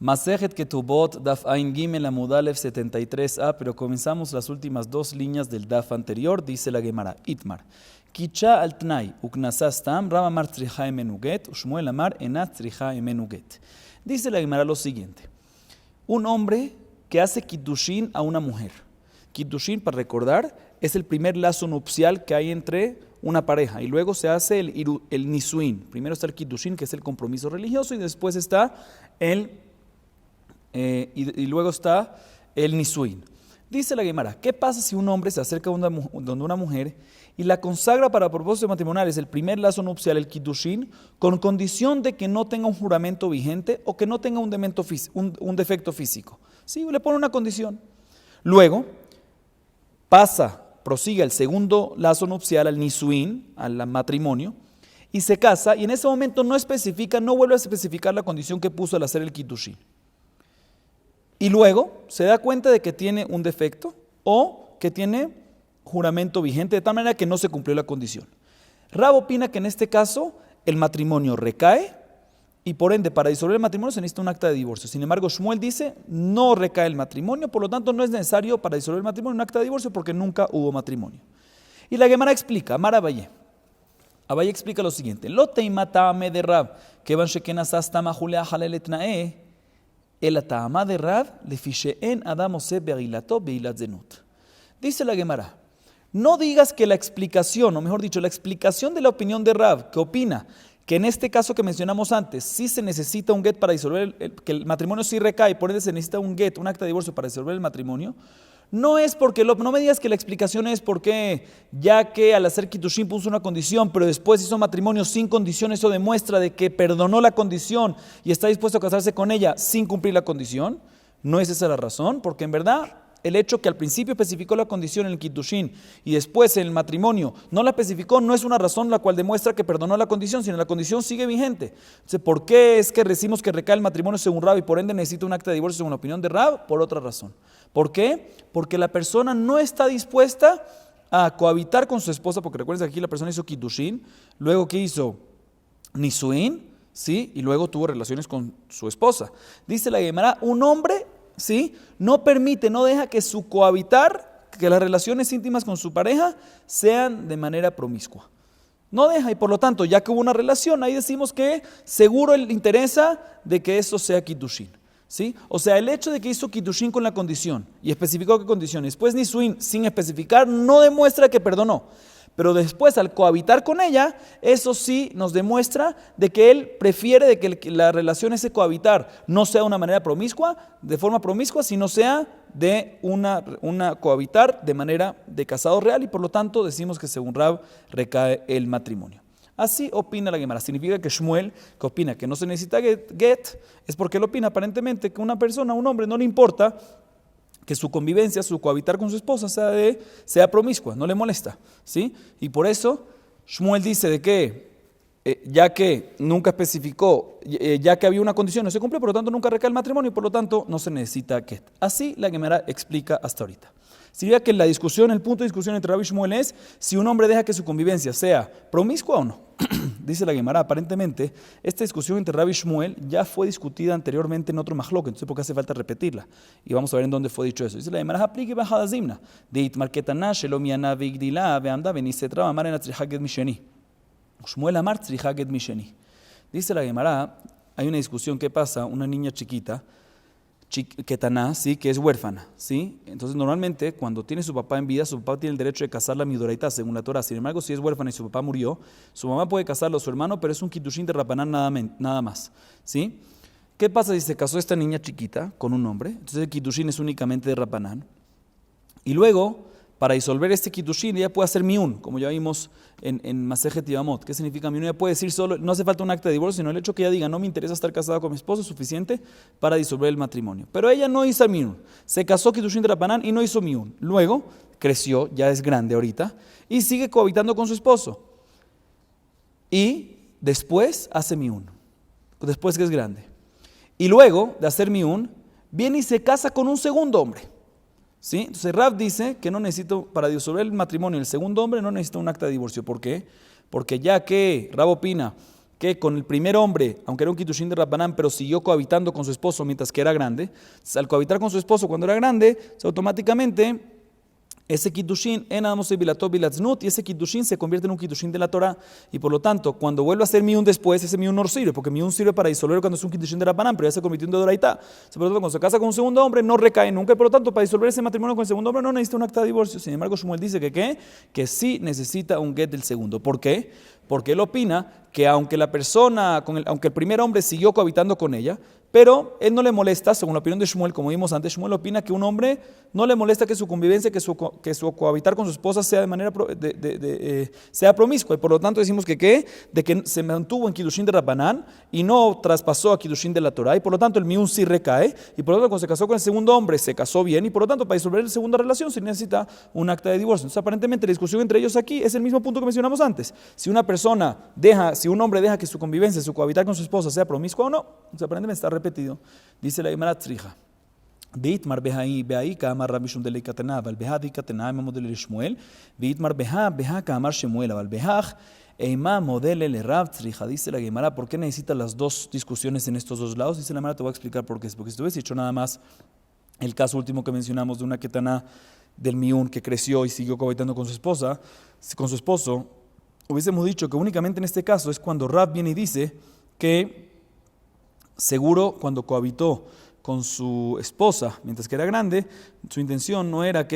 Masejet Ketubot, Daf Ain Gimel Amud Aleph 73a, pero comenzamos las últimas dos líneas del Daf anterior, dice la Gemara, Itmar. Kicha al Tnai, Uknasas Tam, Rab Amar Tzricha Emenuget, Ushmuel Amar Enat Tzricha Emenuget. Dice la Gemara lo siguiente: un hombre que hace Kiddushin a una mujer. Kiddushin, para recordar, es el primer lazo nupcial que hay entre una pareja, y luego se hace el Nisuin. Primero está el Kiddushin, que es el compromiso religioso, y después está y luego está el Nisuin. Dice la Gemara, ¿qué pasa si un hombre se acerca donde una mujer y la consagra para propósitos matrimoniales, el primer lazo nupcial, el Kiddushin, con condición de que no tenga un juramento vigente o que no tenga un defecto físico? Sí, le pone una condición. Luego prosigue el segundo lazo nupcial, al Nisuin, al matrimonio, y se casa, y en ese momento no vuelve a especificar la condición que puso al hacer el Kiddushin. Y luego se da cuenta de que tiene un defecto o que tiene juramento vigente, de tal manera que no se cumplió la condición. Rab opina que en este caso el matrimonio recae y por ende para disolver el matrimonio se necesita un acta de divorcio. Sin embargo, Shmuel dice no recae el matrimonio, por lo tanto no es necesario para disolver el matrimonio un acta de divorcio porque nunca hubo matrimonio. Y la Gemara explica, Amar Abaye. Abaye explica lo siguiente: Lo teimatame de Rab, que van shekenasas tamahulea haleletnae. El atama de Rab le ficheen Adam Ose begilato beilat zenut. Dice la Gemara, no digas que la explicación, o mejor dicho, la explicación de la opinión de Rab, que opina que en este caso que mencionamos antes, sí se necesita un get para disolver, que el matrimonio sí recae, por ende se necesita un get, un acta de divorcio para disolver el matrimonio, no es porque, no me digas que la explicación es porque ya que al hacer Kiddushin puso una condición, pero después hizo matrimonio sin condición, eso demuestra de que perdonó la condición y está dispuesto a casarse con ella sin cumplir la condición. No es esa la razón, porque en verdad el hecho que al principio especificó la condición en el Kiddushin y después en el matrimonio no la especificó, no es una razón la cual demuestra que perdonó la condición, sino la condición sigue vigente. Entonces, ¿por qué es que decimos que recae el matrimonio según Rab y por ende necesita un acta de divorcio según la opinión de Rab? Por otra razón. ¿Por qué? Porque la persona no está dispuesta a cohabitar con su esposa, porque recuerden que aquí la persona hizo Kiddushin, luego que hizo Nisuin, ¿sí? Y luego tuvo relaciones con su esposa. Dice la Gemara, un hombre, ¿sí?, no permite, no deja que su cohabitar, que las relaciones íntimas con su pareja sean de manera promiscua. No deja, y por lo tanto, ya que hubo una relación, ahí decimos que seguro le interesa de que eso sea Kiddushin. ¿Sí? O sea, el hecho de que hizo Kiddushin con la condición y especificó qué condición, después Nisuin sin especificar, no demuestra que perdonó. Pero después, al cohabitar con ella, eso sí nos demuestra de que él prefiere de que la relación, ese cohabitar, no sea de una manera promiscua, de forma promiscua, sino sea de una cohabitar de manera de casado real, y por lo tanto decimos que según Rab recae el matrimonio. Así opina la Gemara. Significa que Shmuel, que opina que no se necesita get, es porque él opina aparentemente que una persona, un hombre, no le importa que su convivencia, su cohabitar con su esposa sea promiscua, no le molesta, ¿sí? Y por eso Shmuel dice de que ya que nunca especificó, ya que había una condición no se cumple, por lo tanto nunca recae el matrimonio y por lo tanto no se necesita get. Así la Gemara explica hasta ahorita. Significa que la discusión, el punto de discusión entre Rab y Shmuel es si un hombre deja que su convivencia sea promiscua o no. Dice la Gemara, aparentemente, esta discusión entre Rab y Shmuel ya fue discutida anteriormente en otro mahlok, entonces ¿por qué hace falta repetirla? Y vamos a ver en dónde fue dicho eso. Dice la Gemara, aplique bajada zimna, de itmar ketana, shelomiana vigdila, veanda, venisetra, amar en atzrihaget misheni. Shmuel amar tzrihaget misheni. Dice la Gemara, hay una discusión, ¿qué pasa? Una niña chiquita, Ketaná, ¿sí?, que es huérfana, ¿sí? Entonces normalmente cuando tiene su papá en vida, su papá tiene el derecho de casarla midoraitá según la Torah. Sin embargo, si es huérfana y su papá murió, su mamá puede casarlo a su hermano, pero es un Kiddushin de Rabanán nada más, ¿sí? ¿Qué pasa si se casó esta niña chiquita con un hombre? Entonces el Kiddushin es únicamente de Rabanán. Y luego, para disolver este Kiddushin, ella puede hacer miun, como ya vimos en Masejet Yevamot. ¿Qué significa miun? Ella puede decir solo, no hace falta un acta de divorcio, sino el hecho que ella diga, no me interesa estar casada con mi esposo, es suficiente para disolver el matrimonio. Pero ella no hizo miun, se casó Kiddushin de Rabanán y no hizo miun. Luego, creció, ya es grande ahorita, y sigue cohabitando con su esposo. Y después hace miun, después que es grande. Y luego de hacer miun, viene y se casa con un segundo hombre. ¿Sí? Entonces Rab dice que no necesito, para disolver el matrimonio el segundo hombre no necesita un acta de divorcio. ¿Por qué? Porque ya que Rab opina que con el primer hombre, aunque era un kiddushin de Rabbanán, pero siguió cohabitando con su esposo mientras que era grande, al cohabitar con su esposo cuando era grande, automáticamente ese kiddushin en Adam Oseh Bilató Bilatznut, y ese kiddushin se convierte en un kiddushin de la Torah, y por lo tanto, cuando vuelve a ser miyun después, ese miyun no sirve, porque miyun sirve para disolver cuando es un kiddushin de Rabbanán, pero ya se convirtió en de Doraitá. Por lo tanto, cuando se casa con un segundo hombre, no recae nunca, y por lo tanto, para disolver ese matrimonio con el segundo hombre, no necesita un acta de divorcio. Sin embargo, Shmuel dice que ¿qué? Que sí necesita un get del segundo. ¿Por qué? Porque él opina que aunque la persona, aunque el primer hombre siguió cohabitando con ella, pero él no le molesta, según la opinión de Shmuel, como vimos antes, Shmuel opina que un hombre no le molesta que su convivencia, que su cohabitar con su esposa sea de manera sea promiscua, y por lo tanto decimos que ¿qué? De que se mantuvo en Kiddushin de Rabbanán y no traspasó a Kiddushin de la Torah, y por lo tanto el miyun sí recae, y por lo tanto cuando se casó con el segundo hombre se casó bien, y por lo tanto para disolver la segunda relación se necesita un acta de divorcio. Entonces aparentemente la discusión entre ellos aquí es el mismo punto que mencionamos antes. Si un hombre deja que su convivencia, su cohabitar con su esposa sea promiscua o no, entonces aparentemente está repetido. Dice la Gemara Tzricha. Beitmar behai kamar Rabbi Shmuel de Katana, val behadi Katana model de Shmuel, Beitmar beha kamar Shmuel, val behach eima model le Rab Tzricha. Dice la Gemara, ¿por qué necesita las dos discusiones en estos dos lados? Dice la Gemara, te voy a explicar por qué. Porque si tú hubieses dicho nada más el caso último que mencionamos de una Ketana del Miyun que creció y siguió cohabitando con su esposo, hubiésemos dicho que únicamente en este caso es cuando Rab viene y dice que seguro cuando cohabitó con su esposa mientras que era grande, su intención era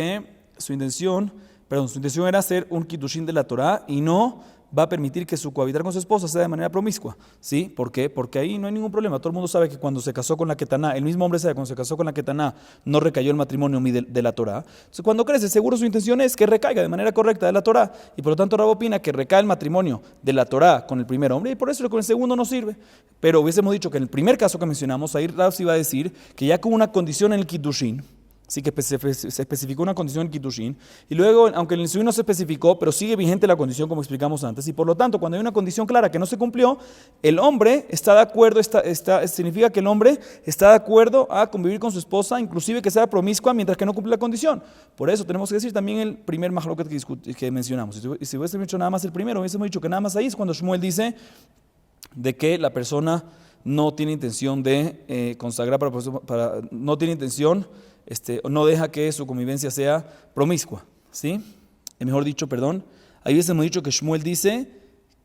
hacer un kiddushin de la Torah y no va a permitir que su cohabitar con su esposa sea de manera promiscua. ¿Sí? ¿Por qué? Porque ahí no hay ningún problema. Todo el mundo sabe que cuando se casó con la Ketaná, el mismo hombre sabe que cuando se casó con la Ketaná no recayó el matrimonio de la Torah. Entonces cuando crece, seguro su intención es que recaiga de manera correcta de la Torah. Y por lo tanto Rab opina que recae el matrimonio de la Torah con el primer hombre y por eso con el segundo no sirve. Pero hubiésemos dicho que en el primer caso que mencionamos, ahí Rab se iba a decir que ya con una condición en el Kiddushin, sí que se especificó una condición en Kiddushin, y luego, aunque en el Nisuin no se especificó, pero sigue vigente la condición como explicamos antes, y por lo tanto, cuando hay una condición clara que no se cumplió, el hombre está de acuerdo, significa que el hombre está de acuerdo a convivir con su esposa, inclusive que sea promiscua mientras que no cumple la condición. Por eso tenemos que decir también el primer mahloket que mencionamos. Y si hubiésemos dicho nada más el primero, hubiésemos dicho que nada más ahí es cuando Shmuel dice de que la persona no tiene intención de consagrar no tiene intención, no deja que su convivencia sea promiscua, ¿sí? Mejor dicho, perdón, ahí hubiésemos dicho que Shmuel dice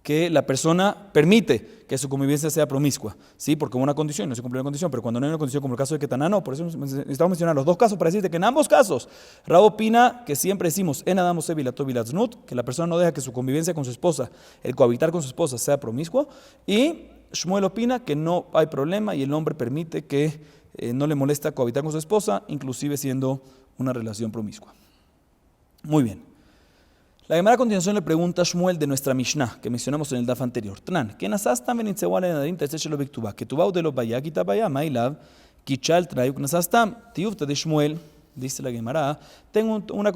que la persona permite que su convivencia sea promiscua, ¿sí? Porque hubo una condición, no se cumplió la condición, pero cuando no hay una condición como el caso de Ketaná, no. Por eso necesitamos mencionar los dos casos para decirte que en ambos casos Rab opina que siempre decimos en Adam Oseh Bilató Bilatznut, que la persona no deja que su convivencia con su esposa, el cohabitar con su esposa sea promiscuo, y Shmuel opina que no hay problema y el hombre permite que no le molesta cohabitar con su esposa, inclusive siendo una relación promiscua. Muy bien. La Gemara a continuación le pregunta a Shmuel de nuestra Mishnah, que mencionamos en el daf anterior. Tnan, ¿qué nasastam benitzewal en adim tetzechelo biktuba? Que tubau de lo baya kitabaya, mailav, kichal trayuk nasastam, tiufta de Shmuel. Dice la Gemara, tengo una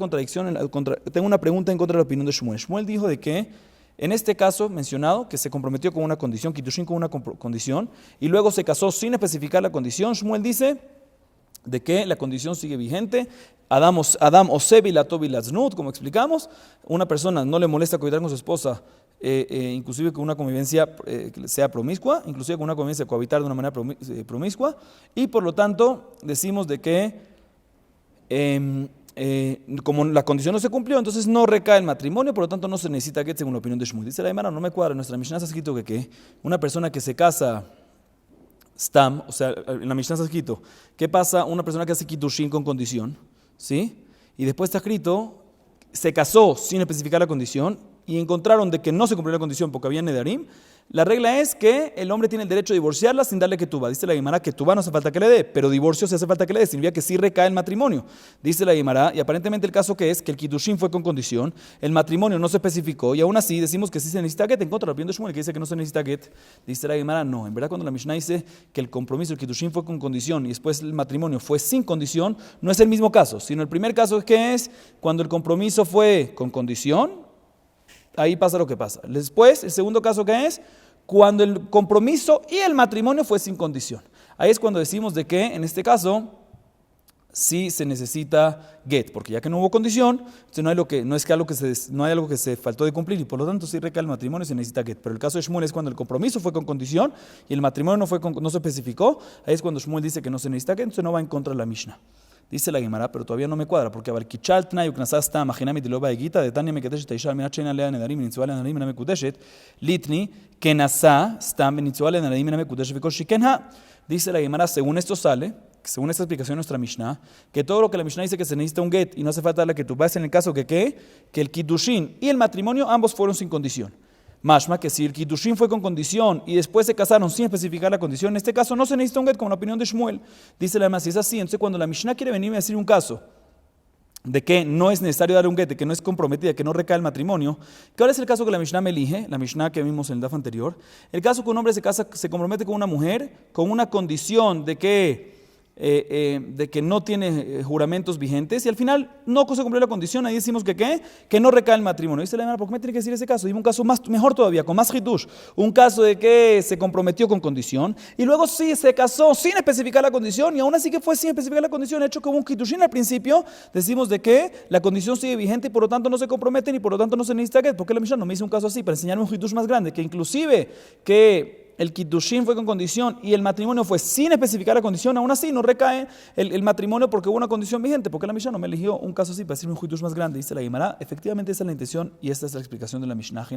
pregunta en contra de la opinión de Shmuel. Shmuel dijo de que en este caso mencionado, que se comprometió con una condición, Kiddushin con una condición, y luego se casó sin especificar la condición, Shmuel dice de que la condición sigue vigente. Adam Oseh Bilató Bilatznut, como explicamos, una persona no le molesta cohabitar con su esposa, inclusive con una convivencia sea promiscua, inclusive con una convivencia cohabitar de una manera promiscua, y por lo tanto decimos de que como la condición no se cumplió, entonces no recae el matrimonio, por lo tanto no se necesita get según la opinión de Shmuel. Dice la Gemara, no me cuadra, en nuestra Mishnah está escrito que una persona que se casa stam, o sea, en la Mishnah está escrito, ¿qué pasa? Una persona que hace kiddushin con condición, ¿sí? Y después está escrito, se casó sin especificar la condición y encontraron de que no se cumplió la condición porque había nedarim. La regla es que el hombre tiene el derecho de divorciarla sin darle ketubá. Dice la Gemara que ketubá no hace falta que le dé, pero divorcio sí hace falta que le dé, significa que sí recae el matrimonio. Dice la Gemara, y aparentemente el caso que es que el kiddushin fue con condición, el matrimonio no se especificó, y aún así decimos que sí se necesita get, en contra de la opinión de Shmuel que dice que no se necesita get. Dice la Gemara, no, en verdad cuando la Mishnah dice que el compromiso, el kiddushin fue con condición y después el matrimonio fue sin condición, no es el mismo caso, sino el primer caso que es cuando el compromiso fue con condición, ahí pasa lo que pasa. Después, el segundo caso que es cuando el compromiso y el matrimonio fue sin condición. Ahí es cuando decimos de que, en este caso, sí se necesita get, porque ya que no hubo condición, entonces no hay algo que se faltó de cumplir y por lo tanto sí recae el matrimonio y se necesita get. Pero el caso de Shmuel es cuando el compromiso fue con condición y el matrimonio no se especificó, ahí es cuando Shmuel dice que no se necesita get, entonces no va en contra de la Mishnah. Dice la Gemara, pero todavía no me cuadra, porque Abarkichal Tnai Uknasá está, Majinami Tiloba Egita, de Tania Meketeshet Taisha, Minachena Lea Nedarim, Nitzuale Nedarim, Miname Kudeshet, Litni, Kenasá, Stam, Nitzuale Nedarim, Miname Kudeshet, Vikoshikenha. Dice la Gemara, según esto sale, según esta explicación de nuestra Mishnah, que todo lo que la Mishnah dice que se necesita un get y no hace falta la que tú vas en el caso que el Kiddushin y el matrimonio ambos fueron sin condición. Mashma, que si el Kiddushin fue con condición y después se casaron sin especificar la condición, en este caso no se necesita un get, como la opinión de Shmuel. Dice la demás, si es así, entonces cuando la Mishnah quiere venirme a decir un caso de que no es necesario dar un get, de que no es comprometida, que no recae el matrimonio, ¿cuál es el caso que la Mishnah me elige? La Mishnah que vimos en el DAF anterior. El caso que un hombre se compromete con una mujer con una condición de que no tiene juramentos vigentes y al final no se cumplió la condición, ahí decimos que no recae el matrimonio. Dice la Gemara, ¿por qué me tiene que decir ese caso? Dime un caso mejor todavía, con más hidush, un caso de que se comprometió con condición y luego sí se casó sin especificar la condición y aún así que fue sin especificar la condición, hecho como un hiddushin al principio, decimos de que la condición sigue vigente y por lo tanto no se comprometen y por lo tanto no se necesita get. ¿Por qué la Mishnah no me hizo un caso así? Para enseñarme un hidush más grande, que inclusive que el Kiddushin fue con condición y el matrimonio fue sin especificar la condición, aún así no recae el matrimonio porque hubo una condición vigente. ¿Por qué la Mishnah no me eligió un caso así para decirme un hidush más grande? Dice la Gemara, efectivamente esa es la intención y esta es la explicación de la Mishnah. Dice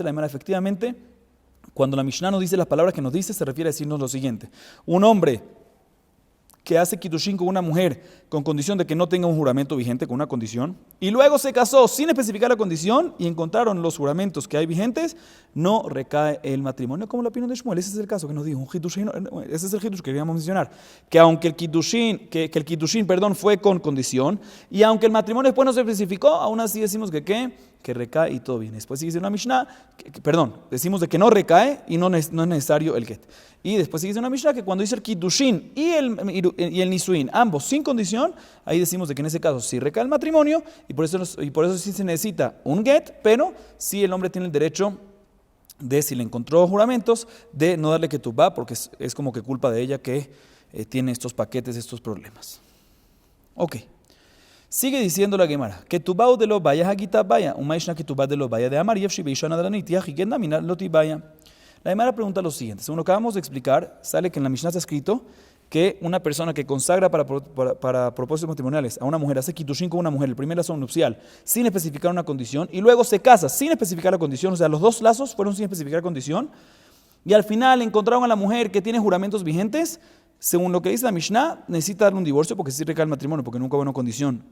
la Gemara, efectivamente, cuando la Mishnah nos dice las palabras que nos dice, se refiere a decirnos lo siguiente: un hombre que hace Kiddushin con una mujer con condición de que no tenga un juramento vigente, con una condición, y luego se casó sin especificar la condición y encontraron los juramentos que hay vigentes, no recae el matrimonio, como la opinión de Shmuel. Ese es el caso que nos dijo, un Kiddushin, ese es el Kiddush que queríamos mencionar, que aunque el Kiddushin, fue con condición, y aunque el matrimonio después no se especificó, aún así decimos que recae y todo bien. Después sigue diciendo una Mishnah, decimos de que no recae y no es necesario el get. Y después sigue diciendo una Mishnah que cuando dice el Kiddushin y el Nisuin, ambos sin condición, ahí decimos de que en ese caso sí recae el matrimonio y por eso sí se necesita un get, pero sí el hombre tiene el derecho de, si le encontró juramentos, de no darle ketubá, porque es como que culpa de ella que tiene estos paquetes, estos problemas. Ok. Sigue diciendo la Gemara, ketubá de lo vaya hagita vaya, un maishna ketubá de lo vaya de amar, yefshi beishana de la nitia, higenda mina loti vaya. La Gemara pregunta lo siguiente, según lo que acabamos de explicar, sale que en la Mishnah está escrito que una persona que consagra para propósitos matrimoniales a una mujer, hace Kiddushin con una mujer, el primer lazo nupcial, sin especificar una condición, y luego se casa sin especificar la condición, o sea, los dos lazos fueron sin especificar condición, y al final encontraron a la mujer que tiene juramentos vigentes, según lo que dice la Mishnah, necesita darle un divorcio porque sí recae el matrimonio, porque nunca hubo una condición,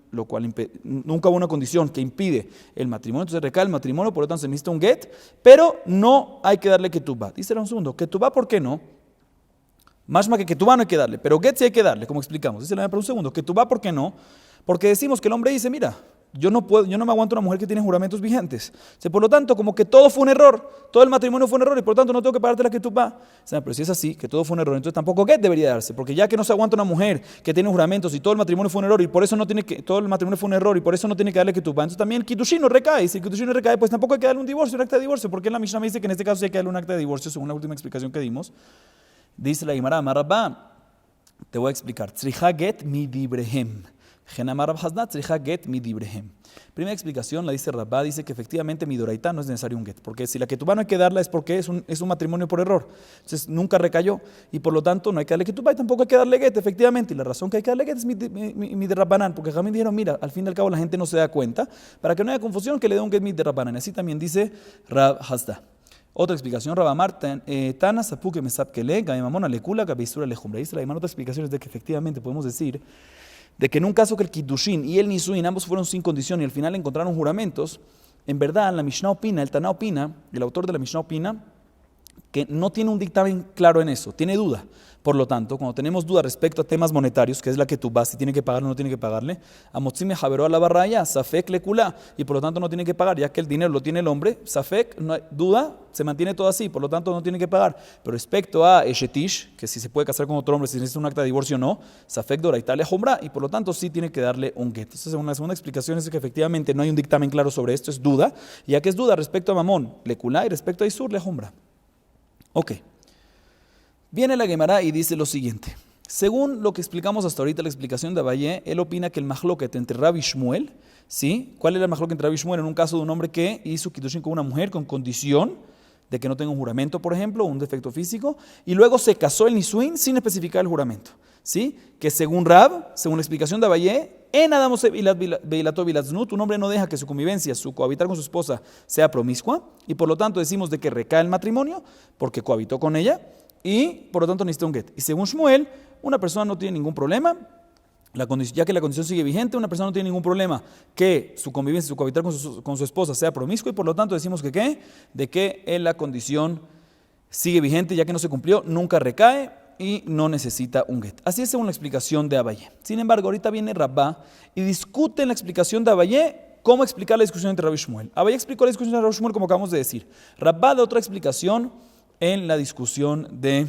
nunca hubo una condición que impide el matrimonio, entonces recae el matrimonio, por lo tanto se necesita un get, pero no hay que darle ketubá. Dice un segundo, ketubá, ¿por qué no? Más que ketubá no hay que darle, pero get sí hay que darle, como explicamos. Dice la Gemara, por un segundo, ketubá, ¿por qué no? Porque decimos que el hombre dice, mira, yo no me aguanto una mujer que tiene juramentos vigentes. O sea, por lo tanto, como que todo fue un error, todo el matrimonio fue un error y por lo tanto no tengo que pagarte la ketubá. O sea, pero si es así, que todo fue un error, entonces tampoco get debería darse, porque ya que no se aguanta una mujer que tiene juramentos y todo el matrimonio fue un error y por eso todo el matrimonio fue un error y por eso no tiene que darle ketubá, entonces también el Kiddushin no recae. Y si el Kiddushin no recae, pues tampoco hay que darle un divorcio, un acta de divorcio, porque en la Mishnah me dice que en este caso sí hay que darle un acta de divorcio, según la última explicación que dimos. Dice la Gemara, Marabá, te voy a explicar. Tzricha get mi dibrehem. Primera explicación la dice Rabá, dice que efectivamente mi doraitá no es necesario un get, porque si la ketubá no hay que darla es porque es un matrimonio por error, entonces nunca recayó y por lo tanto no hay que darle ketubá y tampoco hay que darle get, efectivamente, y la razón que hay que darle get es mi de Rabbanán, porque jamás dijeron, mira, al fin y al cabo la gente no se da cuenta, para que no haya confusión que le dé un get mi de Rabbanán, así también dice Rab Hasda. Otra explicación, Rabamar, Tana, Sapuke, Mesapkele, Gaimamona, Lekula, Gabeisura, Lejumbra. Dice la Gemara, otra explicación es de que efectivamente podemos decir de que en un caso que el Kiddushin y el Nisuin ambos fueron sin condición y al final encontraron juramentos, en verdad la Mishnah opina, el Taná opina, el autor de la Mishnah opina, que no tiene un dictamen claro en eso, tiene duda. Por lo tanto, cuando tenemos duda respecto a temas monetarios, que es la que tú vas, si tiene que pagarle o no tiene que pagarle, a Motzime Javeró a la barraya, Safek le culá, y por lo tanto no tiene que pagar, ya que el dinero lo tiene el hombre, Safek, no hay duda, se mantiene todo así, por lo tanto no tiene que pagar. Pero respecto a Eshetish, que si se puede casar con otro hombre, si necesita un acta de divorcio o no, Safek Doraitá le Jombra, y por lo tanto sí tiene que darle un get. Entonces, una segunda explicación es que efectivamente no hay un dictamen claro sobre esto, es duda, ya que es duda respecto a Mamón, le culá, y respecto a Isur, le Jombra. Ok. Viene la Gemara y dice lo siguiente. Según lo que explicamos hasta ahorita, la explicación de Abaye, él opina que el mahloket entre Rab y Shmuel, ¿sí? ¿Cuál era el mahloket entre Rab y Shmuel? En un caso de un hombre que hizo kiddushin con una mujer con condición de que no tenga un juramento, por ejemplo, o un defecto físico, y luego se casó el nisuin sin especificar el juramento, ¿sí? Que según Rab, según la explicación de Abaye, en Adamos Beilato Bilaznut, un hombre no deja que su convivencia, su cohabitar con su esposa sea promiscua, y por lo tanto decimos de que recae el matrimonio, porque cohabitó con ella, y por lo tanto necesita un get. Y según Shmuel, una persona no tiene ningún problema, ya que la condición sigue vigente, una persona no tiene ningún problema que su convivencia, su cohabitar con su esposa sea promiscuo, y por lo tanto decimos que ¿qué? De que la condición sigue vigente, ya que no se cumplió, nunca recae y no necesita un get. Así es según la explicación de Abaye. Sin embargo, ahorita viene Rabá y discute en la explicación de Abaye cómo explicar la discusión entre Rab y Shmuel. Abaye explicó la discusión de Rab y Shmuel como acabamos de decir. Rabá da otra explicación en la discusión de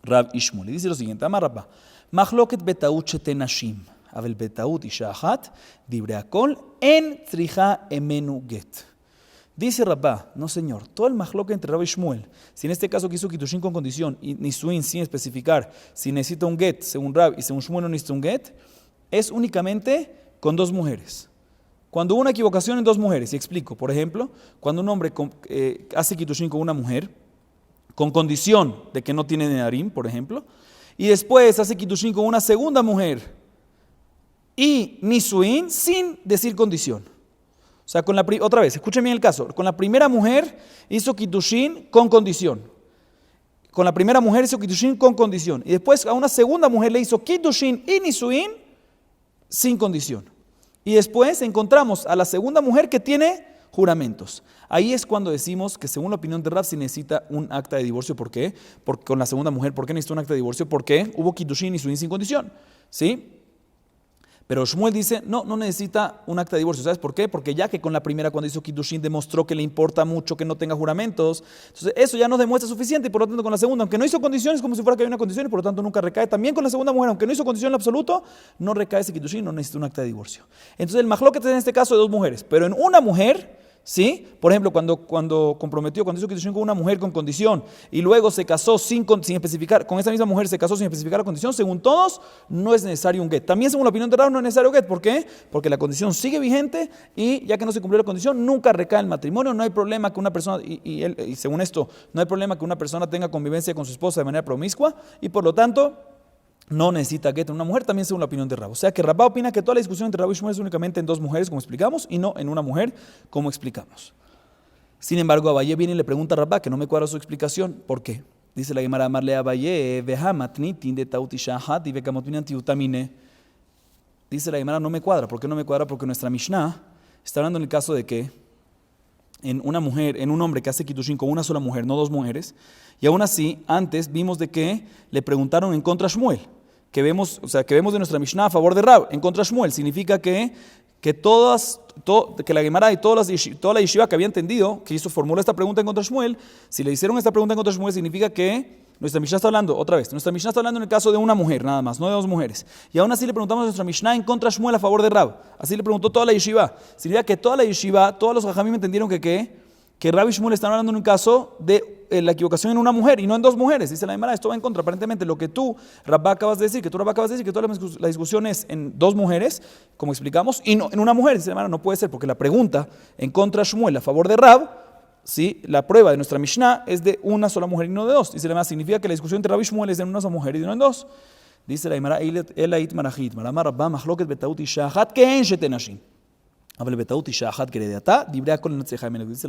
Rab y Shmuel. Y dice lo siguiente, Amar Rabá, Mahloket betaut shete nashim, avel betaut isha achat, dibre akol, en trija emenu get. Dice Rabá, no señor, todo el mahloket entre Rab y Shmuel, si en este caso quiso kiddushin con condición y nisuin sin especificar si necesita un get según Rab y según Shmuel no necesita un get, es únicamente con dos mujeres. Cuando hubo una equivocación en dos mujeres, y explico, por ejemplo, cuando un hombre hace kiddushin con una mujer, con condición de que no tiene nedarim, por ejemplo, y después hace kiddushin con una segunda mujer y nisuin sin decir condición. O sea, otra vez, escuchen bien el caso. Con la primera mujer hizo kiddushin con condición. Con la primera mujer hizo kiddushin con condición. Y después a una segunda mujer le hizo kiddushin y nisuin sin condición. Y después encontramos a la segunda mujer que tiene juramentos. Ahí es cuando decimos que según la opinión de Rab se necesita un acta de divorcio. ¿Por qué? Porque con la segunda mujer, ¿por qué necesita un acta de divorcio? Porque hubo kiddushin y nisuin sin condición. ¿Sí? Pero Shmuel dice, no necesita un acta de divorcio. ¿Sabes por qué? Porque ya que con la primera cuando hizo kiddushin demostró que le importa mucho que no tenga juramentos, entonces eso ya no demuestra suficiente y por lo tanto con la segunda, aunque no hizo condiciones, como si fuera que había una condición y por lo tanto nunca recae. También con la segunda mujer, aunque no hizo condición en absoluto, no recae ese kiddushin, no necesita un acta de divorcio. Entonces el mahloket es en este caso de dos mujeres, pero en una mujer, ¿sí? Por ejemplo, cuando hizo kiddushin con una mujer con condición y luego se casó sin especificar, con esa misma mujer se casó sin especificar la condición, según todos, no es necesario un get. También según la opinión de Rab no es necesario get. ¿Por qué? Porque la condición sigue vigente y ya que no se cumplió la condición, nunca recae el matrimonio. No hay problema que una persona, y según esto, no hay problema que una persona tenga convivencia con su esposa de manera promiscua y por lo tanto no necesita get en una mujer, también según la opinión de Rab. O sea que Rabá opina que toda la discusión entre Rab y Shmuel es únicamente en dos mujeres, como explicamos, y no en una mujer, como explicamos. Sin embargo, Abaye viene y le pregunta a Rabá, que no me cuadra su explicación. ¿Por qué? Dice la Gemara, amarle a Abaye, veja matnitin de tauti shahat y vekamotminan tiutamine. Dice la Gemara, no me cuadra. ¿Por qué no me cuadra? Porque nuestra Mishnah está hablando en el caso de que en un hombre que hace kiddushin con una sola mujer, no dos mujeres, y aún así, antes vimos de que le preguntaron en contra a Shmuel. Que vemos de nuestra Mishnah a favor de Rab, en contra de Shmuel, significa que la Gemara y toda la yeshiva que había entendido, que formuló esta pregunta en contra de Shmuel, si le hicieron esta pregunta en contra de Shmuel, significa que nuestra Mishnah está hablando, otra vez, nuestra Mishnah está hablando en el caso de una mujer, nada más, no de dos mujeres. Y aún así le preguntamos a nuestra Mishnah en contra de Shmuel a favor de Rab. Así le preguntó toda la yeshiva. Significa que toda la yeshiva, todos los jajamim entendieron que Rab y Shmuel están hablando en un caso de la equivocación en una mujer y no en dos mujeres. Dice la Gemara, esto va en contra. Aparentemente lo que tú, Rabá, acabas de decir, que toda la discusión es en dos mujeres, como explicamos, y no en una mujer. Dice la Gemara, no puede ser, porque la pregunta en contra de Shmuel a favor de Rab, ¿sí? La prueba de nuestra Mishnah es de una sola mujer y no de dos. Dice la Gemara, significa que la discusión entre Rab y Shmuel es de una sola mujer y no en dos. Dice la Gemara, elait marajit, malamar Rabá, mahloket betaut isha achat, que en shete nashim. Dice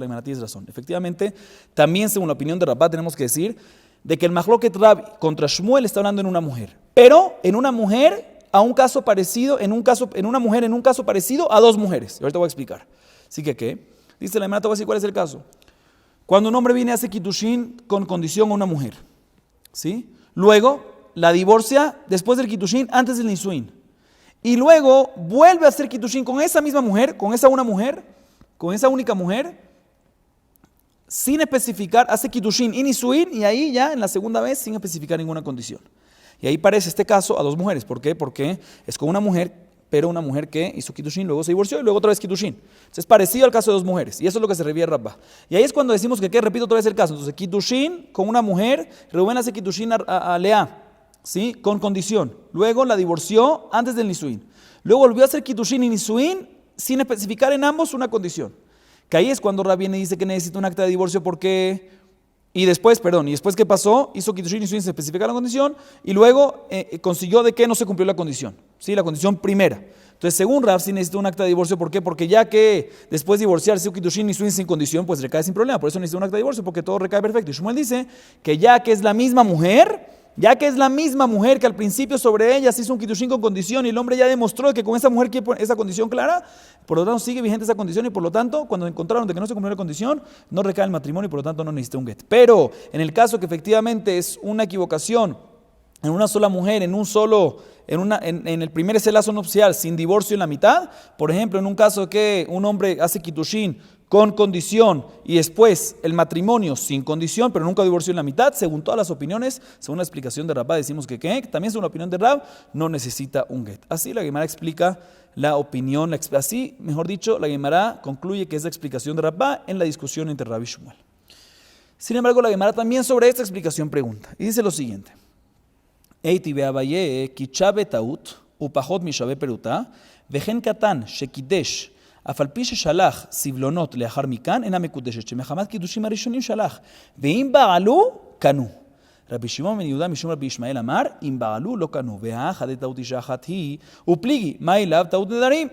la Gemara, tienes razón. Efectivamente, también según la opinión de Rabá tenemos que decir de que el mahloket Rab contra Shmuel está hablando en una mujer, pero en una mujer a un caso parecido, en una mujer en un caso parecido a dos mujeres. Y ahorita voy a explicar. Así que, ¿qué? Dice la Gemara, te voy a decir cuál es el caso. Cuando un hombre viene y hace kiddushin con condición a una mujer, ¿sí? Luego la divorcia después del kiddushin, antes del nisuin. Y luego vuelve a hacer kiddushin con esa misma mujer, con esa única mujer, sin especificar, hace kiddushin y nisuin, y ahí ya en la segunda vez sin especificar ninguna condición. Y ahí parece este caso a dos mujeres. ¿Por qué? Porque es con una mujer pero una mujer que hizo kiddushin, luego se divorció y luego otra vez kiddushin. Entonces es parecido al caso de dos mujeres, y eso es lo que se refiere a Rabba. Y ahí es cuando decimos que, repito otra vez el caso, entonces kiddushin con una mujer, Reuben hace kiddushin a Lea, ¿sí? Con condición. Luego la divorció antes del nisuin. Luego volvió a hacer kiddushin y nisuin sin especificar en ambos una condición. Que ahí es cuando Rabbi viene y dice que necesita un acta de divorcio porque... Y después, ¿qué pasó? Hizo kiddushin y nisuin sin especificar la condición y luego consiguió de que no se cumplió la condición. ¿Sí? La condición primera. Entonces, según Rav, sí necesita un acta de divorcio. ¿Por qué? Porque ya que después de divorciarse hizo kiddushin y nisuin sin condición, pues recae sin problema. Por eso necesita un acta de divorcio, porque todo recae perfecto. Y Shmuel dice que ya que es la misma mujer que al principio sobre ella se hizo un kiddushin con condición y el hombre ya demostró que con esa mujer quiere esa condición clara, por lo tanto sigue vigente esa condición y por lo tanto cuando encontraron de que no se cumplió la condición, no recae el matrimonio y por lo tanto no necesita un get. Pero en el caso que efectivamente es una equivocación en una sola mujer, en el primer lazo nupcial sin divorcio en la mitad, por ejemplo, en un caso que un hombre hace kiddushin con condición y después el matrimonio sin condición, pero nunca divorció en la mitad, según todas las opiniones, según la explicación de Rabá, decimos que también según la opinión de Rab, no necesita un get. Así la Gemara explica la opinión, así, mejor dicho, la Gemara concluye que es la explicación de Rabá en la discusión entre Rab y Shmuel. Sin embargo, la Gemara también sobre esta explicación pregunta, y dice lo siguiente: Eiti be'abaye kichabe taut upachot mishabe peruta vejen katan shekidesh אף על פי ששלח סבלונות לאחר מכן, אינה מקודשת, שמחמת קידושים הראשונים שלח, ואם בעלו, קנו. רבי שמעון בן יהודה משום רבי ישמעאל אמר, אם בעלו לא קנו, והאחד טעות אישה אחת היא, ופליגי, מה אליו טעות נדרים?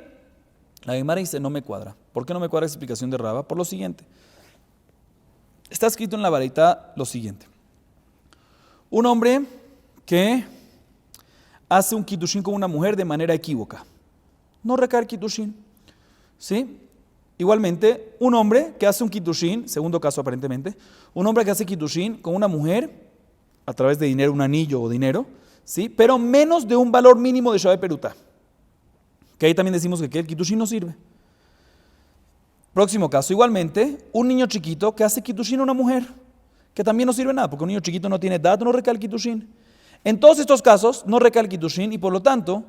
La Gemara dice, no me cuadra. ¿Por qué no me cuadra esa explicación de Rabba? Por lo siguiente. Está escrito en la baraita lo siguiente. Un hombre que hace un kiddushin con una mujer de manera equívoca. No recae el kiddushin. ¿Sí? Igualmente, un hombre que hace un kiddushin, segundo caso aparentemente, un hombre que hace kiddushin con una mujer a través de dinero, un anillo o dinero, ¿sí? Pero menos de un valor mínimo de Shabbat Peruta. Que ahí también decimos que el kiddushin no sirve. Próximo caso, igualmente, un niño chiquito que hace kiddushin a una mujer, que también no sirve nada, porque un niño chiquito no tiene edad, no recae el kiddushin. En todos estos casos no recae el kiddushin y por lo tanto,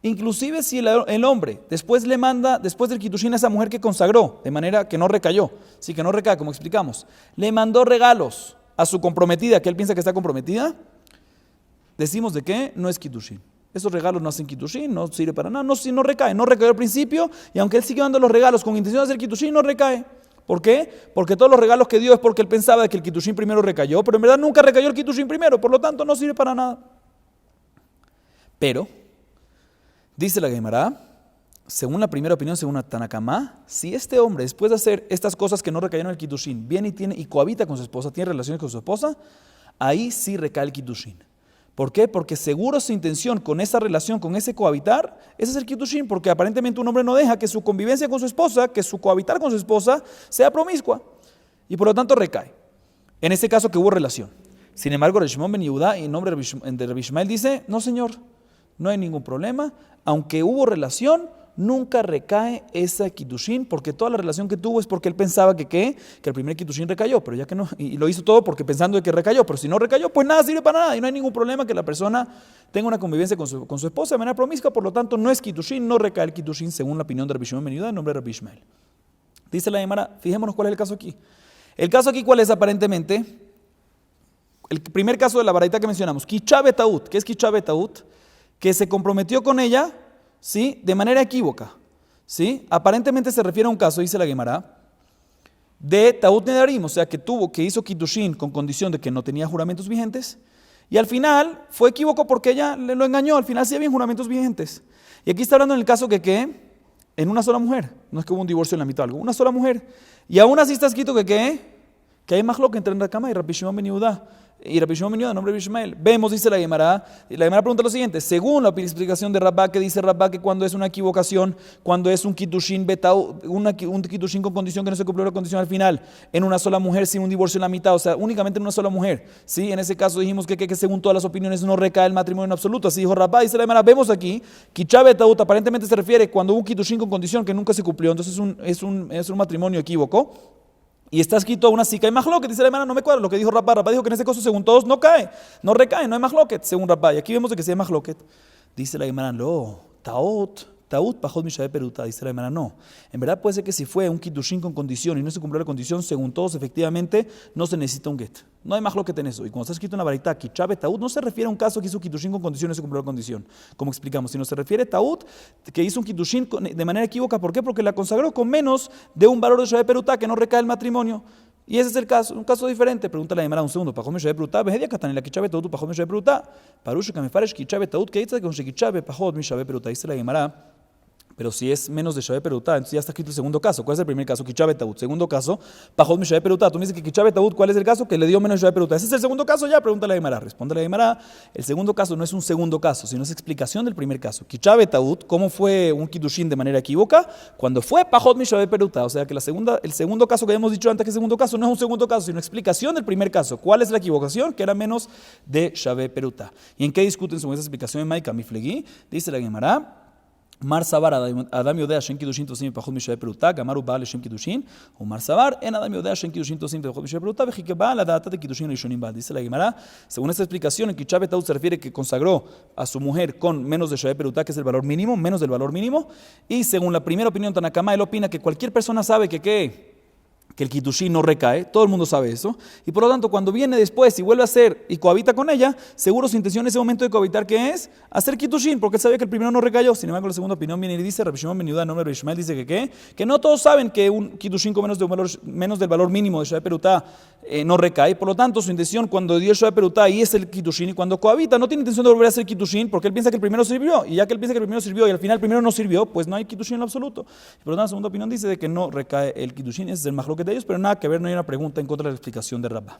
inclusive si el hombre después le manda, después del kiddushin a esa mujer que consagró, de manera que no recayó, sí que no recae, como explicamos, le mandó regalos a su comprometida, que él piensa que está comprometida, decimos de que no es kiddushin. Esos regalos no hacen kiddushin, no sirve para nada, no recae, no recayó al principio, y aunque él sigue dando los regalos con intención de hacer kiddushin, no recae. ¿Por qué? Porque todos los regalos que dio es porque él pensaba que el kiddushin primero recayó, pero en verdad nunca recayó el kiddushin primero, por lo tanto no sirve para nada. Pero dice la Gemara, según la primera opinión, según Tanakama, si este hombre, después de hacer estas cosas que no recayeron en el kiddushin, viene y cohabita con su esposa, tiene relaciones con su esposa, ahí sí recae el kiddushin. ¿Por qué? Porque seguro su intención con esa relación, con ese cohabitar, ese es el kiddushin, porque aparentemente un hombre no deja que su convivencia con su esposa, que su cohabitar con su esposa, sea promiscua. Y por lo tanto recae. En este caso que hubo relación. Sin embargo, Rabbi Shimon ben Yehuda, en nombre de Rabbi Ishmael, dice, no señor, no hay ningún problema, aunque hubo relación, nunca recae esa kiddushin, porque toda la relación que tuvo es porque él pensaba que el primer kiddushin recayó, pero ya que no, y lo hizo todo porque pensando de que recayó, pero si no recayó, pues nada sirve para nada, y no hay ningún problema que la persona tenga una convivencia con su esposa de manera promiscua, por lo tanto no es kiddushin, no recae el kiddushin según la opinión de Rabbi Shimon ben Yehuda en nombre de Rabbi Ishmael. Dice la Gemara, fijémonos cuál es el caso aquí. El caso aquí, ¿cuál es aparentemente? El primer caso de la baraita que mencionamos, Kichabe Taut. ¿Qué es Kichabe Taut? Que se comprometió con ella, ¿sí? De manera equívoca, ¿sí? Aparentemente se refiere a un caso, dice la Gemara, de Taut Nedarim, o sea, que hizo kiddushin con condición de que no tenía juramentos vigentes, y al final fue equívoco porque ella lo engañó, al final sí había juramentos vigentes. Y aquí está hablando en el caso que en una sola mujer, no es que hubo un divorcio en la mitad, algo, una sola mujer, y aún así está escrito que hay majlok entre Rakama y Rabbi Shimon ben Yehuda. Y Rabbi Shimon ben Yehuda, nombre de Ishmael. Vemos, dice la Gemara, y la Gemara pregunta lo siguiente, según la explicación de Rabba, que dice Rabba que cuando es una equivocación, cuando es un kiddushin betau, un kiddushin con condición que no se cumplió la condición al final, en una sola mujer sin un divorcio en la mitad, o sea, únicamente en una sola mujer, ¿sí? En ese caso dijimos que según todas las opiniones no recae el matrimonio en absoluto, así dijo Rabba, dice la Gemara, vemos aquí, kichá betaut aparentemente se refiere cuando hubo un kiddushin con condición que nunca se cumplió, entonces es un matrimonio equívoco. Y está escrito aún así que hay mahloket, dice la hermana, no me cuadra lo que dijo Rabba. Rabba dijo que en ese caso, según todos, no recae, no hay mahloket, según Rabba. Y aquí vemos de que sí hay mahloket. Dice la hermana, no, taot, Taut pajot mishabe peruta, dice la Gemara, no. En verdad puede ser que si fue un kiddushin con condición y no se cumplió la condición, según todos, efectivamente, no se necesita un get. No hay más lo que en eso. Y cuando está escrito en la baraita, kichabe taut, no se refiere a un caso que hizo kiddushin con condición y no se cumplió la condición, como explicamos, sino se refiere a taut, que hizo un kiddushin de manera equívoca. ¿Por qué? Porque la consagró con menos de un valor de shabe peruta que no recae el matrimonio. Y ese es el caso, un caso diferente. Pregúntale a Gemara un segundo. Pajot mishabe peruta, vejedia katan la kichabe taut pajot mishabe peruta. Parusha kamefaresh kichabe taut que dice con kichabe pajot mishabe peruta. Dice la Gemara. Pero si es menos de Shabe Peruta, entonces ya está escrito el segundo caso. ¿Cuál es el primer caso? Kichabe Taut. Segundo caso, Pajot Mishabe Peruta. Tú me dices que Kichabe Taut, ¿cuál es el caso? Que le dio menos de Shabe Peruta. Ese es el segundo caso, ya pregúntale a Gemara. Respóndale a Gemara. El segundo caso no es un segundo caso, sino es explicación del primer caso. Kichabe Taut, ¿cómo fue un kiddushin de manera equívoca? Cuando fue Pajot Mishabe Peruta. O sea que el segundo caso que habíamos dicho antes que el segundo caso no es un segundo caso, sino explicación del primer caso. ¿Cuál es la equivocación? Que era menos de Shabe Peruta. ¿Y en qué discuten según esa explicación en Maika Miflegui? Dice la Gemara. Mar Sabar, Adam Yodea, Shen Kiddushin Tosim, Pajot Mishabe Peruta, Gamaru Baal Shem Kiddushin, o Mar Sabar, en Adam Yodea, Shen Kiddushin Tosim, Pajot Mishabe Peruta, Vejikeba, la data de Kiddushin Rishonim Baal. Dice la Gemara, según esta explicación, en Kichabe Taut se refiere que consagró a su mujer con menos de Shabe Peruta, que es el valor mínimo, menos del valor mínimo, y según la primera opinión Tanakama, él opina que cualquier persona sabe que el kiddushin no recae, todo el mundo sabe eso, y por lo tanto cuando viene después y vuelve a hacer y cohabita con ella, seguro su intención en ese momento de cohabitar, ¿qué es? Hacer kiddushin, porque él sabía que el primero no recayó. Sin embargo, la segunda opinión viene y dice, Rabbi Shimon ben Yehuda, nombre de Rabbi Ishmael, dice que no todos saben que un kiddushin con menos del valor mínimo de Shabe Peruta no recae, por lo tanto su intención cuando dio Shabe Peruta y es el kiddushin, y cuando cohabita no tiene intención de volver a hacer kiddushin, porque él piensa que el primero sirvió, y ya que él piensa que el primero sirvió y al final el primero no sirvió, pues no hay kiddushin en lo absoluto. Y por lo tanto, la segunda opinión dice de que no recae el kiddushin, ese es el majloket de ellos, pero nada que ver, no hay una pregunta en contra de la explicación de Rabba.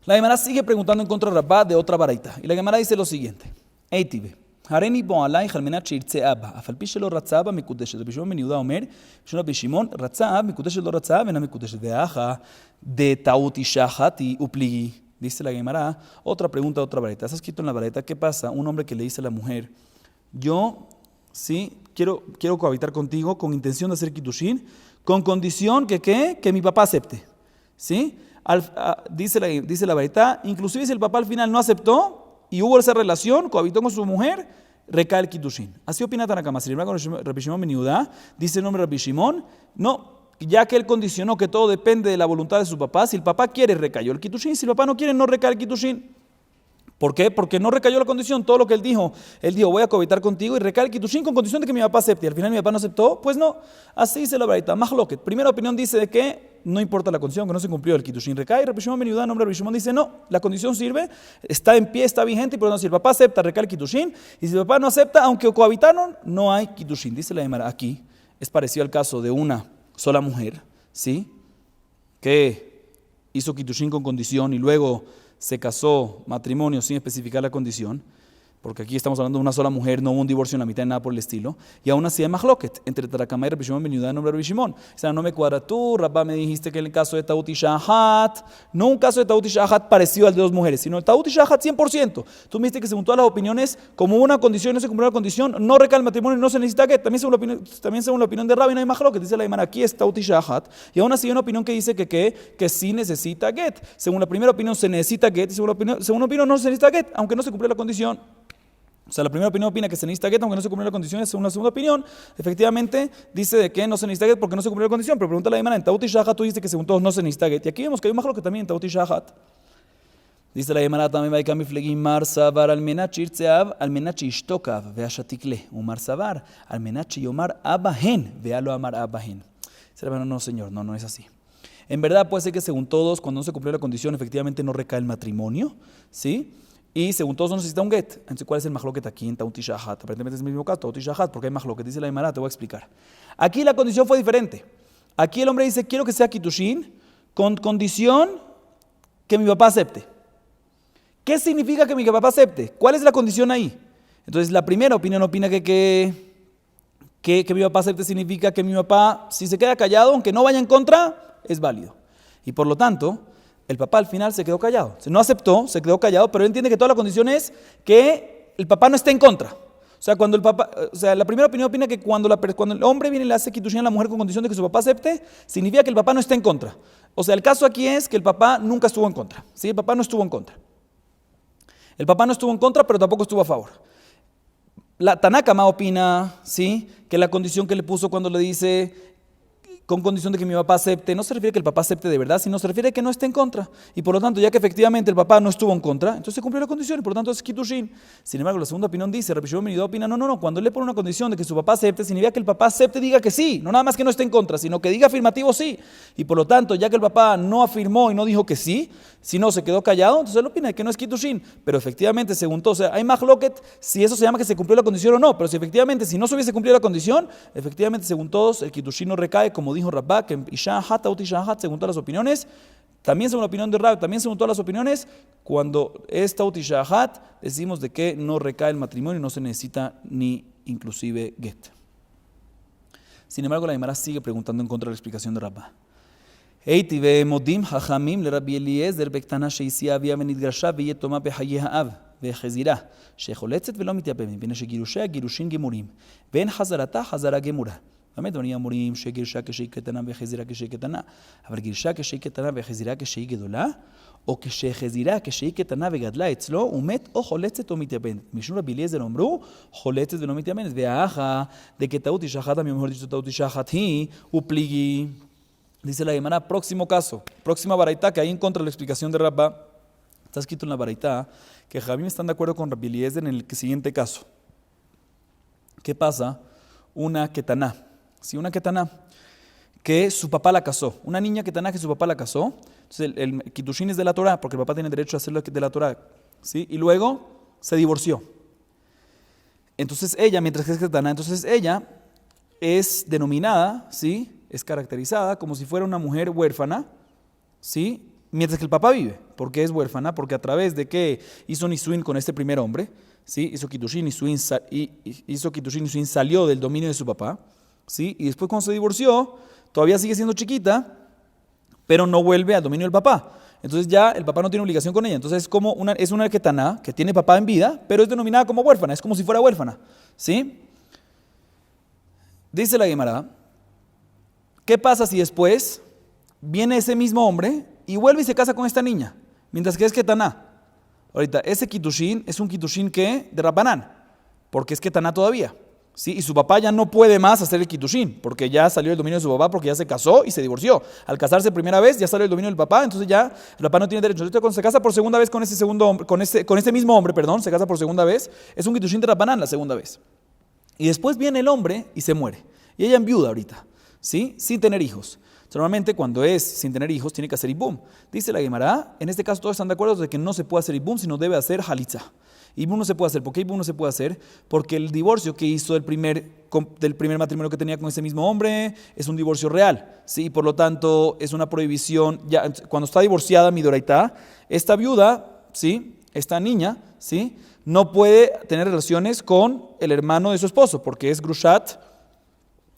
La Gemara sigue preguntando en contra de Rabba de otra baraita. Y la Gemara dice lo siguiente: Eitibe, Hareni bo alay halmenat shirtze abba, afalpi shelo ratza abba mikudeshet. Rabbi Shimon ben Yehuda omer, Rabbi Shimon ratza abba mikudeshet lo ratza abba, ena mikudeshet veaja de taut ishahat y upligi. Dice la Gemara, otra pregunta de otra baraita. Está escrito en la baraita, ¿qué pasa? Un hombre que le dice a la mujer, yo sí quiero cohabitar contigo con intención de hacer kiddushin, con condición que mi papá acepte, ¿sí? Dice la baraita, inclusive si el papá al final no aceptó y hubo esa relación, cohabitó con su mujer, recae el kiddushin. Así opina Tanakama. Si le con Rabbi Shimon ben Yehuda, dice el nombre Rabbi Shimon, no, ya que él condicionó que todo depende de la voluntad de su papá. Si el papá quiere, recayó el kiddushin; si el papá no quiere, no recae el kiddushin. ¿Por qué? Porque no recayó la condición, todo lo que él dijo voy a cohabitar contigo y recae el kiddushin con condición de que mi papá acepte, y al final mi papá no aceptó, pues no. Así dice la baraita. Mahloket, primera opinión dice de que no importa la condición, que no se cumplió el kiddushin, recae. Rabbi Shimon ben Yehuda, nombre de Rabbi Shimon, dice no, la condición sirve, está en pie, está vigente, y por lo tanto si el papá acepta, recae el kiddushin, y si el papá no acepta, aunque cohabitaron, no hay kiddushin. Dice la Gemara, aquí es parecido al caso de una sola mujer, ¿sí?, que hizo kiddushin con condición y luego se casó, matrimonio sin especificar la condición, porque aquí estamos hablando de una sola mujer, no hubo un divorcio en la mitad ni nada por el estilo, y aún así hay mahloket entre Tanakama y Rabbi Shimon ben Yehuda, nombre de Rabbi Shimon. O sea, no me cuadra tú, Rabba, me dijiste que en el caso de Taut y Shahat, no un caso de Taut y Shahat parecido al de dos mujeres, sino el Taut y Shahat 100%. Tú me dijiste que según todas las opiniones, como hubo una condición y no se cumplió la condición, no recae el matrimonio y no se necesita get. También según la opinión de Rabbi no hay mahloket, dice la Gemara, aquí es Taut y Shahat, y aún así hay una opinión que dice que sí necesita get. Según la primera opinión se necesita get, y según la opinión no se necesita get, aunque no se cumplió la condición. O sea, la primera opinión opina que se necesita get aunque no se cumplieron las condiciones. Según la segunda opinión, efectivamente dice de que no se necesita get porque no se cumplió la condición. Pero pregunta la Gemara, en Taut y Shahat tú dices que según todos no se necesita get. Y aquí vemos que hay un mahloket también en Taut y Shahat. Dice la Gemara también, va a cambiar flegimar sabar al menach irtseab al menach ishtokav veashatikle umar sabar al menach yomar abahen vealo amar abahen. Dice la Gemara, no señor, no es así. En verdad puede ser que según todos, cuando no se cumplió la condición, efectivamente no recae el matrimonio, ¿sí? Y según todos no necesita un get. Entonces, ¿cuál es el mahloket aquí en Taut y Shahat? Aparentemente es el mismo caso, Taut y Shahat, porque hay mahloket. Dice la Gemara, te voy a explicar. Aquí la condición fue diferente. Aquí el hombre dice, quiero que sea kiddushin con condición que mi papá acepte. ¿Qué significa que mi papá acepte? ¿Cuál es la condición ahí? Entonces, la primera opinión opina que mi papá acepte significa que mi papá, si se queda callado, aunque no vaya en contra, es válido. Y por lo tanto, el papá al final se quedó callado. No aceptó, se quedó callado, pero él entiende que toda la condición es que el papá no esté en contra. O sea, la primera opinión opina que cuando el hombre viene y le hace kiddushin a la mujer con condición de que su papá acepte, significa que el papá no está en contra. O sea, el caso aquí es que el papá nunca estuvo en contra. ¿Sí? El papá no estuvo en contra. El papá no estuvo en contra, pero tampoco estuvo a favor. La Tanakama opina, ¿sí?, que la condición que le puso cuando le dice con condición de que mi papá acepte, no se refiere a que el papá acepte de verdad, sino se refiere a que no esté en contra. Y por lo tanto, ya que efectivamente el papá no estuvo en contra, entonces se cumplió la condición y por lo tanto es Kiddushin. Sin embargo, la segunda opinión dice, Rabbi Shimon ben Yehuda opina, no, cuando él le pone una condición de que su papá acepte, significa que el papá acepte y diga que sí, no nada más que no esté en contra, sino que diga afirmativo sí. Y por lo tanto, ya que el papá no afirmó y no dijo que sí, sino se quedó callado, entonces él opina que no es Kiddushin. Pero efectivamente, según todo, o sea, hay mahloket si eso se llama que se cumplió la condición o no, pero si efectivamente, si no se hubiese cumplido la condición, efectivamente, según todos, el Kiddushin no recae, como dijo Rabba, que Isha Hat, Out Isha Hat, según todas las opiniones, también según la opinión de Rab, también según todas las opiniones, cuando es Taut Isha Hat, decimos de que no recae el matrimonio y no se necesita ni inclusive get. Sin embargo, la Gemara sigue preguntando en contra de la explicación de Rabba. Eitive modim hachamim le Rabbi Eliezer bektana sheisia avia venitgrasha veyetoma behaye haav vechezira shecholetzet velo mityapemin בין שגירושיה גירושין גמורים ואין חזרתה חזרה גמורה. באמת דברים אמורים שגירשה כשהיא קטנה וחזירה כשהיא קטנה, אבל גירשה כשהיא קטנה וחזירה כשהיא גדולה, או כשחזירה כשהיא קטנה וגדלה אצלו, הוא מת או חולצת או מתייבנת. משום רבי אליעזר אמרו, חולצת ולא מתייבנת, והאחה דקטעות אישה אחת, mejor dicho, טעות אישה אחת היא, ופליגי. Dice la Gemara, próximo caso, próxima baraita, que hay en contra de la explicación de Rabba, está escrito en la baraita, que Jabim están de acuerdo con Rabbi Eliezer en el siguiente caso. ¿Qué pasa? Una ketaná. Sí, una ketaná que su papá la casó. Una niña ketaná que su papá la casó. Entonces el kiddushin es de la Torah, porque el papá tiene derecho a hacerlo de la Torah. ¿Sí? Y luego se divorció. Entonces ella, mientras que es ketaná, entonces ella es denominada, ¿sí?, es caracterizada como si fuera una mujer huérfana, ¿sí?, mientras que el papá vive. ¿Por qué es huérfana? Porque a través de que hizo nisuin con este primer hombre, ¿sí?, hizo kiddushin nisuin, salió del dominio de su papá, ¿sí?, y después cuando se divorció, todavía sigue siendo chiquita, pero no vuelve al dominio del papá. Entonces ya el papá no tiene obligación con ella. Entonces es una ketaná que tiene papá en vida, pero es denominada como huérfana, es como si fuera huérfana, ¿sí? Dice la Gemara, ¿qué pasa si después viene ese mismo hombre y vuelve y se casa con esta niña? Mientras que es ketaná. Ahorita, ese kiddushin es un kiddushin que de Rabbanán, porque es ketaná todavía, ¿sí? Y su papá ya no puede más hacer el kiddushin, porque ya salió del dominio de su papá, porque ya se casó y se divorció. Al casarse primera vez, ya salió del dominio del papá, entonces ya el papá no tiene derecho. Entonces cuando se casa por segunda vez con ese segundo hombre, con este mismo hombre, se casa por segunda vez, es un kiddushin de Rabbanán la segunda vez. Y después viene el hombre y se muere. Y ella enviuda ahorita, ¿sí?, sin tener hijos. Normalmente cuando es sin tener hijos tiene que hacer ibum. Dice la Gemara, en este caso todos están de acuerdo de que no se puede hacer ibum, sino debe hacer halitza. Ibum no se puede hacer. ¿Por qué ibum no se puede hacer? Porque el divorcio que hizo del primer matrimonio que tenía con ese mismo hombre es un divorcio real, ¿sí? Por lo tanto es una prohibición. Ya, cuando está divorciada midoraitá, esta viuda, ¿sí?, esta niña, ¿sí?, no puede tener relaciones con el hermano de su esposo, porque es grushat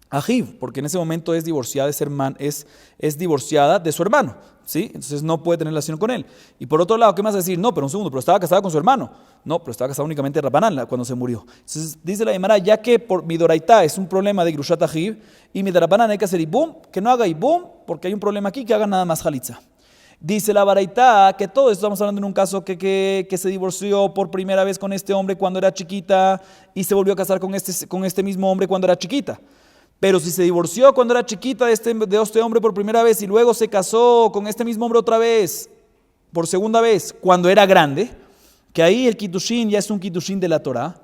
ajiv, porque en ese momento es divorciada, es divorciada de su hermano, ¿sí? Entonces no puede tener relación con él. Y por otro lado, ¿qué más decir? No, pero un segundo, pero estaba casada con su hermano. No, pero estaba casada únicamente de Rabbanán cuando se murió. Entonces dice la Gemara, ya que por midoraitá es un problema de grushat ajiv, y mi de Rabbanán hay que hacer ibum, que no haga ibum, porque hay un problema aquí, que haga nada más halitza. Dice la baraitá que todo esto estamos hablando en un caso que se divorció por primera vez con este hombre cuando era chiquita y se volvió a casar con este mismo hombre cuando era chiquita. Pero si se divorció cuando era chiquita de este hombre por primera vez y luego se casó con este mismo hombre otra vez, por segunda vez, cuando era grande, que ahí el kiddushin ya es un kiddushin de la Torah,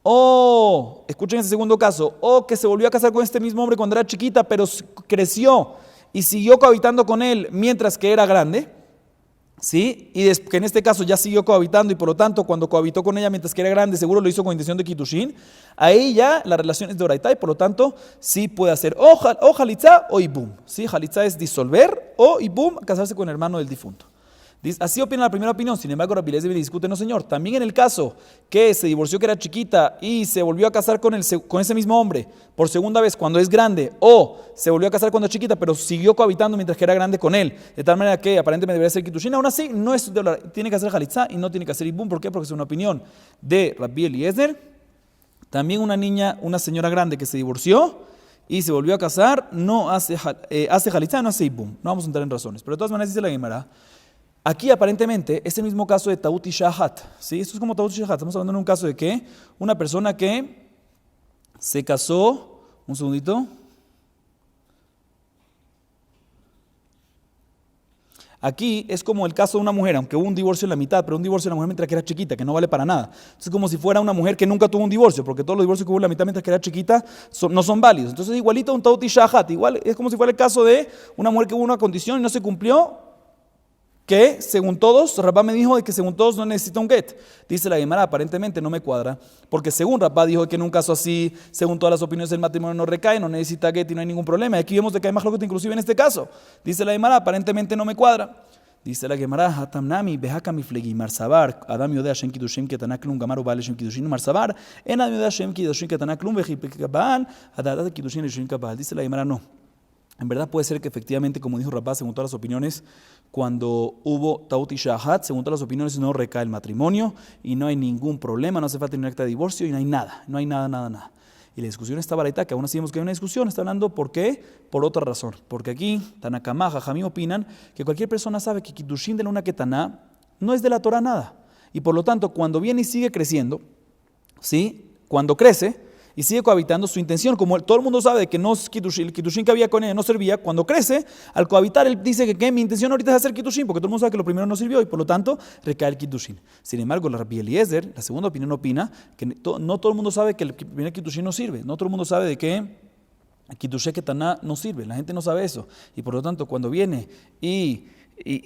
o, escuchen ese segundo caso, o que se volvió a casar con este mismo hombre cuando era chiquita, pero creció y siguió cohabitando con él mientras que era grande, ¿sí? Y que en este caso ya siguió cohabitando y por lo tanto cuando cohabitó con ella mientras que era grande seguro lo hizo con intención de kiddushin, ahí ya la relación es de oraitá y por lo tanto sí puede hacer o halitza o ibum, ¿sí? Halitza es disolver o ibum casarse con el hermano del difunto. Así opina la primera opinión. Sin embargo, Rabbi Eliezer discute, no señor, también en el caso que se divorció que era chiquita y se volvió a casar con ese mismo hombre por segunda vez cuando es grande, o se volvió a casar cuando es chiquita pero siguió cohabitando mientras que era grande con él, de tal manera que aparentemente debería ser kiddushin, aún así no es tiene que hacer halitza y no tiene que hacer ibum. ¿Por qué? Porque es una opinión de Rabbi Eliezer. También una señora grande que se divorció y se volvió a casar no hace halitza, no hace ibum. No vamos a entrar en razones, pero de todas maneras dice la Gemara, Aquí aparentemente es el mismo caso de Taut y Shahat, ¿sí? Esto es como Taut y Shahat. Estamos hablando en un caso de que una persona que se casó, un segundito. Aquí es como el caso de una mujer, aunque hubo un divorcio en la mitad, pero un divorcio de la mujer mientras que era chiquita, que no vale para nada. Entonces es como si fuera una mujer que nunca tuvo un divorcio, porque todos los divorcios que hubo en la mitad mientras que era chiquita no son válidos. Entonces igualito un Taut y Shahat, igual es como si fuera el caso de una mujer que hubo una condición y no se cumplió, que según todos, Rabá me dijo de que según todos no necesita un get. Dice la Gemara, aparentemente no me cuadra, porque según Rabá dijo que en un caso así, según todas las opiniones del matrimonio no recae, no necesita get y no hay ningún problema. Y aquí vemos de que hay más lógica inclusive en este caso. Dice la Gemara, aparentemente no me cuadra. Dice la Gemara, Hatamnami, Behaka Miflegi, Marsabar, Adam Yodea Shem Kidushim, Ketanaklum, Gamaru Baal Shem Kidushim, Marsabar, En Adam Yodea Shem Kidushim, Ketanaklum, Vejipekabal, Adadat Kidushim, Shem Kabal. Dice la Gemara, no. En verdad puede ser que efectivamente, como dijo Rabá, según todas las opiniones, cuando hubo Taut y Shahat, según todas las opiniones, no recae el matrimonio y no hay ningún problema, no hace falta ni un acta de divorcio y no hay nada, nada. Y la discusión está baraita, que aún así vemos que hay una discusión, está hablando ¿por qué? Por otra razón. Porque aquí, Tanakama, Jajamim opinan que cualquier persona sabe que Kiddushin de la una Ketaná no es de la Torah nada. Y por lo tanto, cuando viene y sigue creciendo, ¿sí? Cuando crece y sigue cohabitando, su intención, como todo el mundo sabe que no es Kiddushin, el Kiddushin que había con ella no servía, cuando crece, al cohabitar, él dice que mi intención ahorita es hacer Kiddushin, porque todo el mundo sabe que lo primero no sirvió y por lo tanto recae el Kiddushin. Sin embargo, la Rabbi Eliezer, la segunda opinión, opina que no todo el mundo sabe que el primer Kiddushin no sirve, no todo el mundo sabe de que Kiddushin Ketaná no sirve, la gente no sabe eso. Y por lo tanto, cuando viene y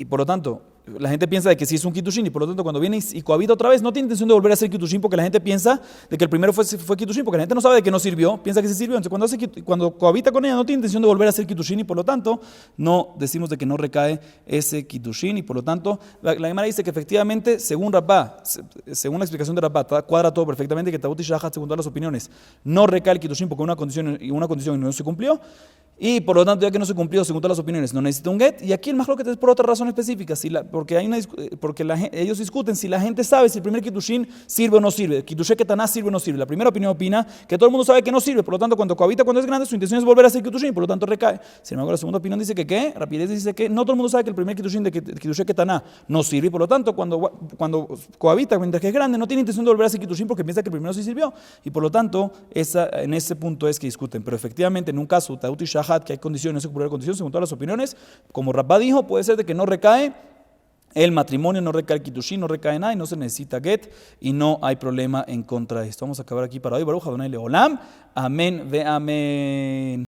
por lo tanto, la gente piensa de que sí es un Kiddushin y por lo tanto cuando viene y cohabita otra vez no tiene intención de volver a hacer Kiddushin porque la gente piensa de que el primero fue Kiddushin porque la gente no sabe de que no sirvió, piensa que sí sirvió. Entonces cuando cohabita con ella no tiene intención de volver a hacer Kiddushin y por lo tanto no decimos de que no recae ese Kiddushin y por lo tanto la Gemara dice que efectivamente según Rabá, según la explicación de Rabá, cuadra todo perfectamente que Taut y Shahat según todas las opiniones no recae el Kiddushin porque una condición no se cumplió. Y por lo tanto, ya que no se cumplió según todas las opiniones, no necesita un get. Y aquí el Majloket es por otra razón específica, porque ellos discuten si la gente sabe si el primer Kiddushin sirve o no sirve, Kiddushin Ketaná sirve o no sirve. La primera opinión opina que todo el mundo sabe que no sirve, por lo tanto, cuando cohabita, cuando es grande, su intención es volver a hacer Kiddushin, por lo tanto recae. Sin embargo, la segunda opinión dice que ¿qué? Rapidez dice que no todo el mundo sabe que el primer Kiddushin de Kiddushin Ketaná no sirve, y por lo tanto, cuando cohabita, mientras que es grande, no tiene intención de volver a hacer Kiddushin porque piensa que el primero sí sirvió. Y por lo tanto, en ese punto es que discuten. Pero efectivamente, en un caso, Taut y Shahat, que hay condiciones, no se cumplió la condición, según todas las opiniones, como Rabá dijo, puede ser de que no recae el matrimonio, no recae el Kiddushin, no recae nada y no se necesita get y no hay problema en contra de esto. Vamos a acabar aquí para hoy. Baruch Adonai Leolam. Amén ve amén.